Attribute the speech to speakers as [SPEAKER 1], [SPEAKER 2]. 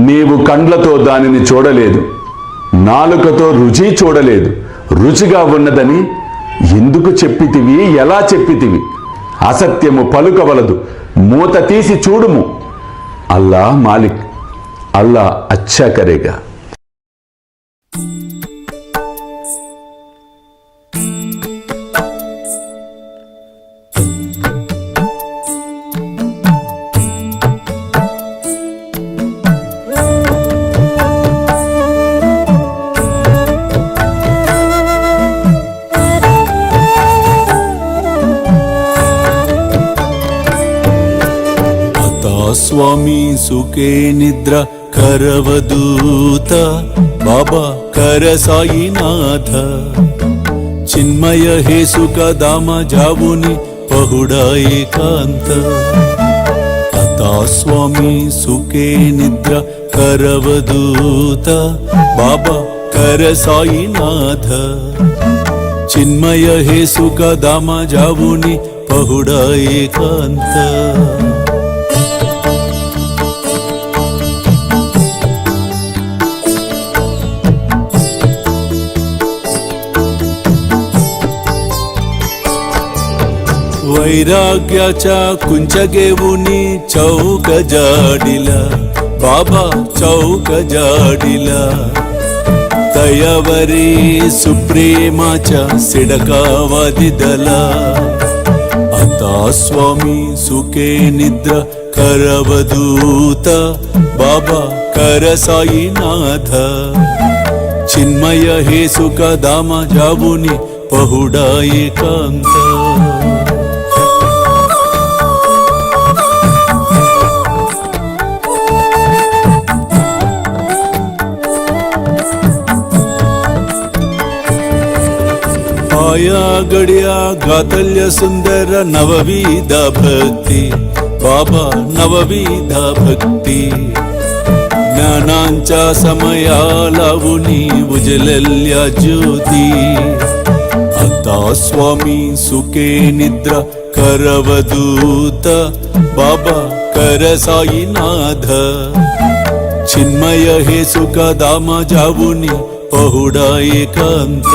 [SPEAKER 1] నీవు కండ్లతో దానిని చూడలేదు, నాలుకతో రుచి చూడలేదు. రుచిగా ఉన్నదని ఎందుకు చెప్పితివి? ఎలా చెప్పితివి? అసత్యము పలుకవలదు, మూత తీసి చూడుము. అల్లా మాలిక్, అల్లా అచ్చా కరేగా.
[SPEAKER 2] స్వామి సుఖే నిద్ర కరవదూత బాబా కర సాయినాథ చిన్మయ హే సుఖ దామ జావుని పహుడా ఏకాంత అతా స్వామి సుఖే నిద్ర కరవదూత బాబా కర సాయినాథ చిన్మయ హే సుఖ దామ జావుని పహుడా ఏకాంత वैराग्याच्या कुंचगेवुनी चौक जाडिला बाबा चौक जाडिला तयावरी सुप्रेमाच्या सिडकावादिदला आता स्वामी सुखे निद्र करवदूत बाबा कर साईनाथ चिन्मय हे सुख दामा जावुनी पहुडा एकांत आया गड्या गातल्य सुंदर नवविधा भक्ती बाबा नवविधा भक्ती ज्ञानांच्या समया लावुनी उजलल्या ज्योती आता स्वामी सुखे निद्रा करवदूत बाबा कर साईनाथ चिन्मय हे सुख दामा जावुनी पहुडा एकांत